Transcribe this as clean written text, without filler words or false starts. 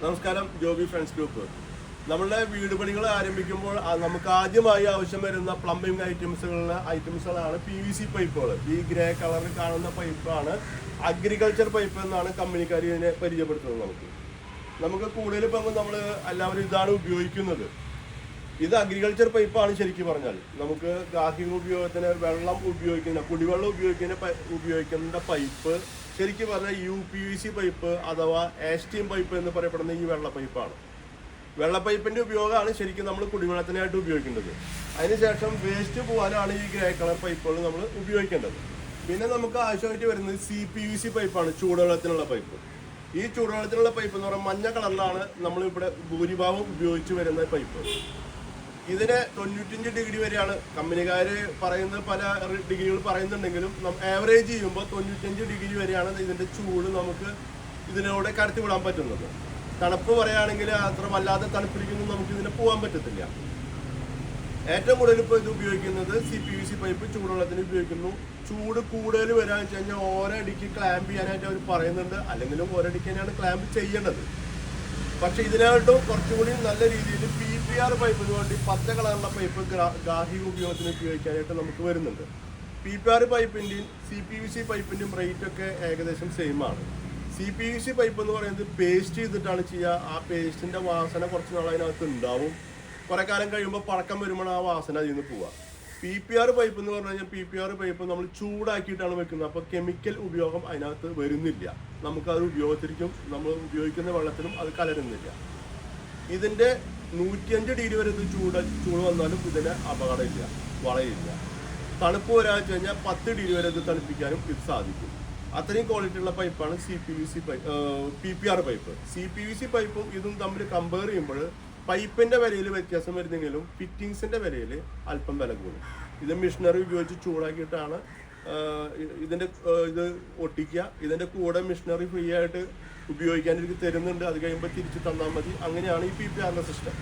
നമസ്കാരം, Joby friends group. നമ്മളുടെ വീട് പണികൾ ആരംഭിക്കുമ്പോൾ നമുക്ക് ആദ്യമായി ആവശ്യം വരുന്ന പ്ലംബിംഗ് ഐറ്റംസുകളാണ് PVC പൈപ്പുകൾ. ഈ ഗ്രേ കളറിൽ കാണുന്ന പൈപ്പാണ് അഗ്രികൾച്ചർ പൈപ്പ് എന്നാണ് കമ്പനിക്കാർ ഇതിനെ പരിചയപ്പെടുത്തുന്നത്. നമുക്ക് കൂടുതൽ ഇപ്പം നമ്മൾ എല്ലാവരും ഇതാണ് ഉപയോഗിക്കുന്നത്. ഇത് അഗ്രികൾച്ചർ പൈപ്പാണ്. ശരിക്കും പറഞ്ഞാൽ നമുക്ക് ഗാർഹിക ഉപയോഗത്തിന് വെള്ളം ഉപയോഗിക്കുന്ന, കുടിവെള്ളം ഉപയോഗിക്കുന്ന പൈപ്പ് ശരിക്കും പറഞ്ഞാൽ UPVC പൈപ്പ് അഥവാ ASTM പൈപ്പ് എന്ന് പറയപ്പെടുന്ന ഈ വെള്ള പൈപ്പാണ്. വെള്ള പൈപ്പിൻ്റെ ഉപയോഗമാണ് ശരിക്കും നമ്മൾ കുടിവെള്ളത്തിനായിട്ട് ഉപയോഗിക്കേണ്ടത്. അതിനുശേഷം വേസ്റ്റ് പോകാനാണ് ഈ ഗ്രേ കളർ പൈപ്പുകൾ നമ്മൾ ഉപയോഗിക്കേണ്ടത്. പിന്നെ നമുക്ക് ആവശ്യമായിട്ട് വരുന്നത് CPVC പൈപ്പാണ്, ചൂടുവെള്ളത്തിനുള്ള പൈപ്പ്. ഈ ചൂടുവെള്ളത്തിനുള്ള പൈപ്പ് എന്ന് പറയുമ്പോൾ മഞ്ഞ കളറിലാണ് നമ്മളിവിടെ ഭൂരിഭാഗം ഉപയോഗിച്ച് വരുന്ന പൈപ്പ്. ഇതിന് 95 ഡിഗ്രി വരെയാണ് കമ്പനിക്കാർ പറയുന്നത്. പല ഡിഗ്രികൾ പറയുന്നുണ്ടെങ്കിലും ആവറേജ് ചെയ്യുമ്പോൾ 95 ഡിഗ്രി വരെയാണ് ഇതിൻ്റെ ചൂട് നമുക്ക് ഇതിലൂടെ കടത്തി വിടാൻ പറ്റുന്നത്. തണുപ്പ് പറയുകയാണെങ്കിൽ അത്ര വല്ലാതെ തണുപ്പിടിക്കുന്നു നമുക്ക് ഇതിനെ പോകാൻ പറ്റത്തില്ല. ഏറ്റവും കൂടുതൽ ഇപ്പോൾ ഇത് ഉപയോഗിക്കുന്നത് CPVC പൈപ്പ് ചൂടുവെള്ളത്തിന് ഉപയോഗിക്കുന്നു. ചൂട് കൂടുതൽ വരാന്ന് വെച്ച് കഴിഞ്ഞാൽ ഓരോടിക്ക് ക്ലാമ്പ് ചെയ്യാനായിട്ട് അവർ പറയുന്നുണ്ട്. അല്ലെങ്കിലും ഓരോടിക്ക് തന്നെയാണ് ക്ലാമ്പ് ചെയ്യേണ്ടത്. പക്ഷെ ഇതിനായിട്ടും കുറച്ചുകൂടി നല്ല രീതിയിൽ PPR പൈപ്പിന് വേണ്ടി പച്ച കളറുള്ള പൈപ്പ് ഗാർഹിക ഉപയോഗത്തിന് ഉപയോഗിക്കാനായിട്ട് നമുക്ക് വരുന്നുണ്ട്. PPR പൈപ്പിൻ്റെയും CPVC പൈപ്പിൻ്റെയും റേറ്റൊക്കെ ഏകദേശം സെയിം ആണ്. CPVC പൈപ്പ് എന്ന് പറയുന്നത് പേസ്റ്റ് ചെയ്തിട്ടാണ് ചെയ്യുക. ആ പേസ്റ്റിൻ്റെ വാസന കുറച്ച് നാൾ അതിനകത്ത് ഉണ്ടാവും. കുറേ കാലം കഴിയുമ്പോൾ പഴക്കം വരുമ്പോൾ ആ വാസന അതിൽ നിന്ന് പോവുക. PPR പൈപ്പ് എന്ന് പറഞ്ഞു കഴിഞ്ഞാൽ PPR പൈപ്പ് നമ്മൾ ചൂടാക്കിയിട്ടാണ് വെക്കുന്നത്. അപ്പോൾ കെമിക്കൽ ഉപയോഗം അതിനകത്ത് വരുന്നില്ല. നമുക്കത് ഉപയോഗത്തിരിക്കും, നമ്മൾ ഉപയോഗിക്കുന്ന വെള്ളത്തിലും അത് കലരുന്നില്ല. ഇതിൻ്റെ 105 ഡിഗ്രി വരെ ഇത് ചൂട് വന്നാലും ഇതിന് അപകടമില്ല, വളയില്ല. തണുപ്പ് വരാന്ന് വെച്ച് കഴിഞ്ഞാൽ 10 ഡിഗ്രി വരെ ഇത് തണുപ്പിക്കാനും ഇത് സാധിക്കും. അത്രയും ക്വാളിറ്റി ഉള്ള പൈപ്പാണ് PPR പൈപ്പ്. CPVC പൈപ്പും ഇതും തമ്മിൽ കമ്പയർ ചെയ്യുമ്പോൾ പൈപ്പിൻ്റെ വിലയിൽ വ്യത്യാസം വരുന്നെങ്കിലും ഫിറ്റിങ്സിൻ്റെ വിലയിൽ അല്പം വില കൂടും. ഇത് മെഷീനറി ഉപയോഗിച്ച് ചൂടാക്കിയിട്ടാണ് ഇത് ഒട്ടിക്കുക. ഇതിൻ്റെ കൂടെ മെഷീനറി ഫ്രീ ആയിട്ട് ഉപയോഗിക്കാൻ എനിക്ക് തരുന്നുണ്ട്. അത് കഴിയുമ്പോൾ തിരിച്ച് തന്നാൽ മതി. അങ്ങനെയാണ് ഈ PPR സിസ്റ്റം.